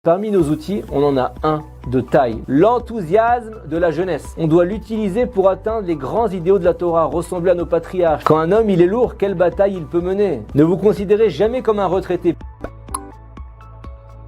Parmi nos outils, on en a un de taille, l'enthousiasme de la jeunesse. On doit l'utiliser pour atteindre les grands idéaux de la Torah, ressembler à nos patriarches. Quand un homme il est lourd, quelle bataille il peut mener? Ne vous considérez jamais comme un retraité.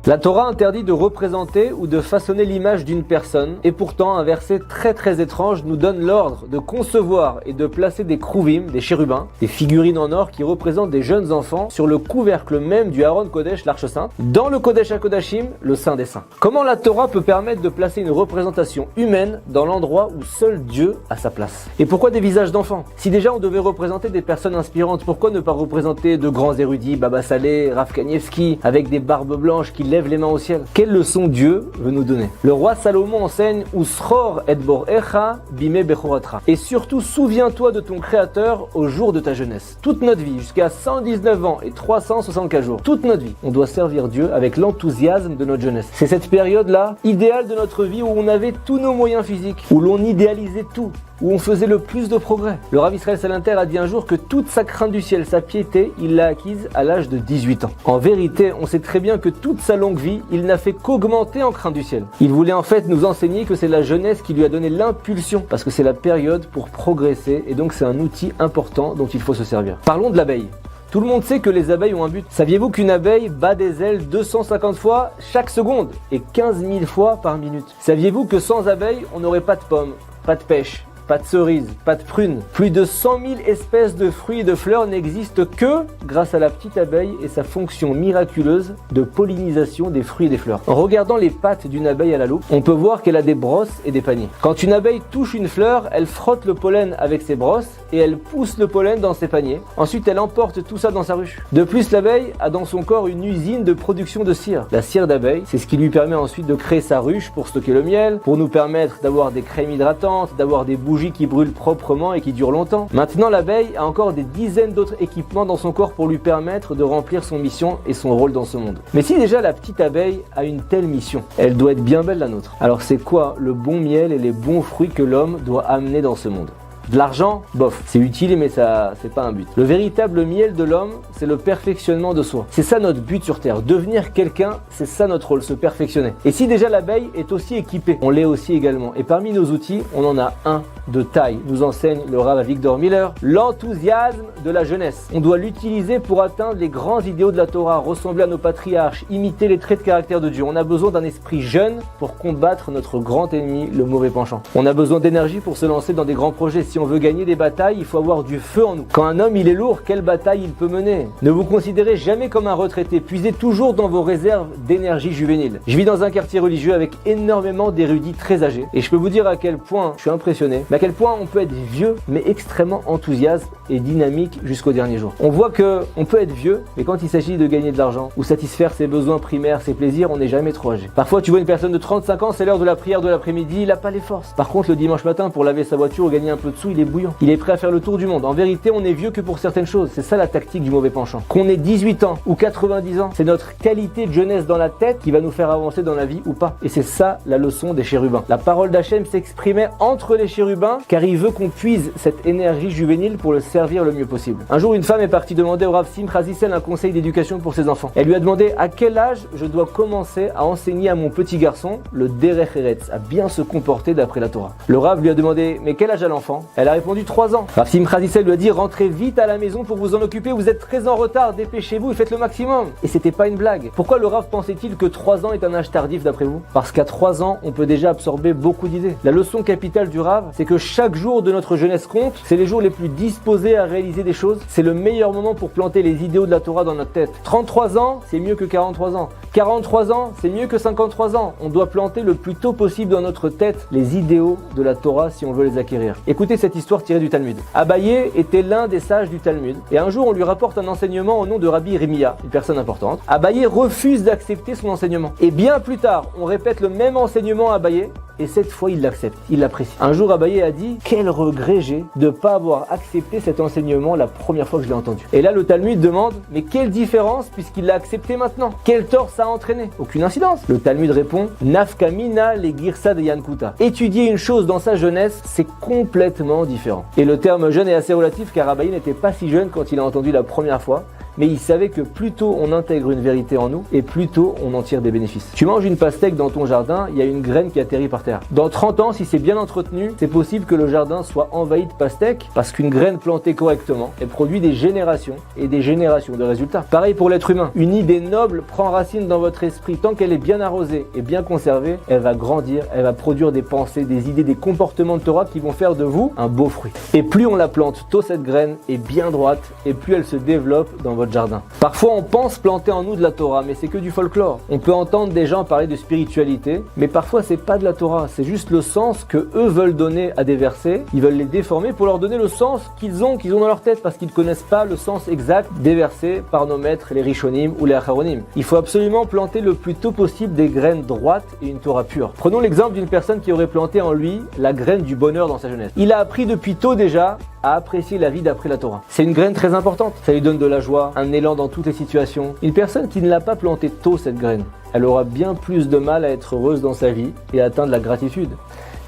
La Torah interdit de représenter ou de façonner l'image d'une personne, et pourtant un verset très étrange nous donne l'ordre de concevoir et de placer des krouvim, des chérubins, des figurines en or qui représentent des jeunes enfants sur le couvercle même du Aaron Kodesh, l'Arche Sainte, dans le Kodesh HaKodashim, le Saint des Saints. Comment la Torah peut permettre de placer une représentation humaine dans l'endroit où seul Dieu a sa place? Et pourquoi des visages d'enfants? Si déjà on devait représenter des personnes inspirantes, pourquoi ne pas représenter de grands érudits, Baba Saleh, Rav Kanievski, avec des barbes blanches qui lèvent les mains au ciel? Quelle leçon Dieu veut nous donner? Le roi Salomon enseigne Usror et borecha bime bechoratra. Et surtout, souviens-toi de ton Créateur au jour de ta jeunesse. Toute notre vie, jusqu'à 119 ans et 364 jours, toute notre vie, on doit servir Dieu avec l'enthousiasme de notre jeunesse. C'est cette période-là, idéale de notre vie, où on avait tous nos moyens physiques, où l'on idéalisait tout, où on faisait le plus de progrès. Le Rav Israël Salinter a dit un jour que toute sa crainte du ciel, sa piété, il l'a acquise à l'âge de 18 ans. En vérité, on sait très bien que toute sa longue vie, il n'a fait qu'augmenter en crainte du ciel. Il voulait en fait nous enseigner que c'est la jeunesse qui lui a donné l'impulsion, parce que c'est la période pour progresser, et donc c'est un outil important dont il faut se servir. Parlons de l'abeille. Tout le monde sait que les abeilles ont un but. Saviez-vous qu'une abeille bat des ailes 250 fois chaque seconde et 15 000 fois par minute? Saviez-vous que sans abeilles, on n'aurait pas de pommes, pas de pêche, pas de cerises, pas de prunes? Plus de 100 000 espèces de fruits et de fleurs n'existent que grâce à la petite abeille et sa fonction miraculeuse de pollinisation des fruits et des fleurs. En regardant les pattes d'une abeille à la loupe, on peut voir qu'elle a des brosses et des paniers. Quand une abeille touche une fleur, elle frotte le pollen avec ses brosses et elle pousse le pollen dans ses paniers. Ensuite, elle emporte tout ça dans sa ruche. De plus, l'abeille a dans son corps une usine de production de cire. La cire d'abeille, c'est ce qui lui permet ensuite de créer sa ruche pour stocker le miel, pour nous permettre d'avoir des crèmes hydratantes, d'avoir des bougies qui brûlent proprement et qui durent longtemps. Maintenant, l'abeille a encore des dizaines d'autres équipements dans son corps pour lui permettre de remplir son mission et son rôle dans ce monde. Mais si déjà la petite abeille a une telle mission, elle doit être bien belle la nôtre. Alors c'est quoi le bon miel et les bons fruits que l'homme doit amener dans ce monde? De l'argent, bof, c'est utile mais ça, c'est pas un but. Le véritable miel de l'homme, c'est le perfectionnement de soi. C'est ça notre but sur Terre. Devenir quelqu'un, c'est ça notre rôle, se perfectionner. Et si déjà l'abeille est aussi équipée, on l'est aussi également. Et parmi nos outils, on en a un de taille, nous enseigne le Rav Avigdor Miller, l'enthousiasme de la jeunesse. On doit l'utiliser pour atteindre les grands idéaux de la Torah, ressembler à nos patriarches, imiter les traits de caractère de Dieu. On a besoin d'un esprit jeune pour combattre notre grand ennemi, le mauvais penchant. On a besoin d'énergie pour se lancer dans des grands projets. Si on veut gagner des batailles, il faut avoir du feu en nous. Quand un homme il est lourd, quelle bataille il peut mener? Ne vous considérez jamais comme un retraité, puisez toujours dans vos réserves d'énergie juvénile. Je vis dans un quartier religieux avec énormément d'érudits très âgés, et je peux vous dire à quel point je suis impressionné, mais à quel point on peut être vieux, mais extrêmement enthousiaste et dynamique jusqu'au dernier jour. On voit que on peut être vieux, mais quand il s'agit de gagner de l'argent, ou satisfaire ses besoins primaires, ses plaisirs, on n'est jamais trop âgé. Parfois tu vois une personne de 35 ans, c'est l'heure de la prière de l'après-midi, il n'a pas les forces. Par contre le dimanche matin, pour laver sa voiture ou gagner un peu de sous, il est bouillant. Il est prêt à faire le tour du monde. En vérité, on est vieux que pour certaines choses. C'est ça la tactique du mauvais penchant. Qu'on ait 18 ans ou 90 ans, c'est notre qualité de jeunesse dans la tête qui va nous faire avancer dans la vie ou pas. Et c'est ça la leçon des chérubins. La parole d'Hachem s'exprimait entre les chérubins car il veut qu'on puise cette énergie juvénile pour le servir le mieux possible. Un jour, une femme est partie demander au Rav Simcha Zissel un conseil d'éducation pour ses enfants. Elle lui a demandé à quel âge je dois commencer à enseigner à mon petit garçon le Derech Eretz, à bien se comporter d'après la Torah. Le Rav lui a demandé mais quel âge a l'enfant? Elle a répondu 3 ans. Rav Simcha Zissel lui a dit rentrez vite à la maison pour vous en occuper, vous êtes très en retard, dépêchez-vous et faites le maximum. Et c'était pas une blague. Pourquoi le Rav pensait-il que 3 ans est un âge tardif d'après vous? Parce qu'à 3 ans, on peut déjà absorber beaucoup d'idées. La leçon capitale du Rav, c'est que chaque jour de notre jeunesse compte, c'est les jours les plus disposés à réaliser des choses, c'est le meilleur moment pour planter les idéaux de la Torah dans notre tête. 33 ans, c'est mieux que 43 ans. 43 ans, c'est mieux que 53 ans. On doit planter le plus tôt possible dans notre tête les idéaux de la Torah si on veut les acquérir. Écoutez cette histoire tirée du Talmud. Abaye était l'un des sages du Talmud et un jour on lui rapporte un enseignement au nom de Rabbi Rimia, une personne importante. Abaye refuse d'accepter son enseignement et bien plus tard on répète le même enseignement à Abaye et cette fois il l'accepte, il l'apprécie. Un jour Abaye a dit quel regret j'ai de ne pas avoir accepté cet enseignement la première fois que je l'ai entendu. Et là le Talmud demande mais quelle différence puisqu'il l'a accepté maintenant? Quel tort ça a entraîné? Aucune incidence. Le Talmud répond Nafkamina le girsa de Yankuta. Étudier une chose dans sa jeunesse c'est complètement différent. Et le terme jeune est assez relatif car Abaye n'était pas si jeune quand il a entendu la première fois. mais il savait que plus tôt on intègre une vérité en nous, et plus tôt on en tire des bénéfices. Tu manges une pastèque dans ton jardin, il y a une graine qui atterrit par terre. Dans 30 ans, si c'est bien entretenu, c'est possible que le jardin soit envahi de pastèques, parce qu'une graine plantée correctement, elle produit des générations et des générations de résultats. Pareil pour l'être humain. Une idée noble prend racine dans votre esprit. Tant qu'elle est bien arrosée et bien conservée, elle va grandir, elle va produire des pensées, des idées, des comportements de Torah qui vont faire de vous un beau fruit. Et plus on la plante tôt, cette graine est bien droite, et plus elle se développe dans votre jardin. Parfois on pense planter en nous de la Torah, mais c'est que du folklore. On peut entendre des gens parler de spiritualité, mais parfois c'est pas de la Torah, c'est juste le sens que eux veulent donner à des versets. Ils veulent les déformer pour leur donner le sens qu'ils ont dans leur tête, parce qu'ils connaissent pas le sens exact des versets par nos maîtres, les Rishonim ou les Acharonim. Il faut absolument planter le plus tôt possible des graines droites et une Torah pure. Prenons l'exemple d'une personne qui aurait planté en lui la graine du bonheur dans sa jeunesse. Il a appris depuis tôt déjà à apprécier la vie d'après la Torah. C'est une graine très importante. Ça lui donne de la joie, un élan dans toutes les situations. Une personne qui ne l'a pas plantée tôt, cette graine, elle aura bien plus de mal à être heureuse dans sa vie et à atteindre la gratitude.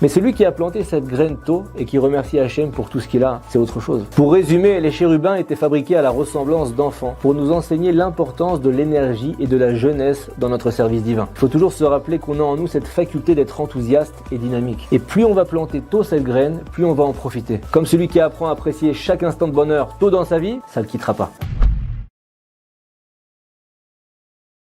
Mais celui qui a planté cette graine tôt et qui remercie Hachem pour tout ce qu'il a, c'est autre chose. Pour résumer, les chérubins étaient fabriqués à la ressemblance d'enfants pour nous enseigner l'importance de l'énergie et de la jeunesse dans notre service divin. Il faut toujours se rappeler qu'on a en nous cette faculté d'être enthousiaste et dynamique. Et plus on va planter tôt cette graine, plus on va en profiter. Comme celui qui apprend à apprécier chaque instant de bonheur tôt dans sa vie, ça ne le quittera pas.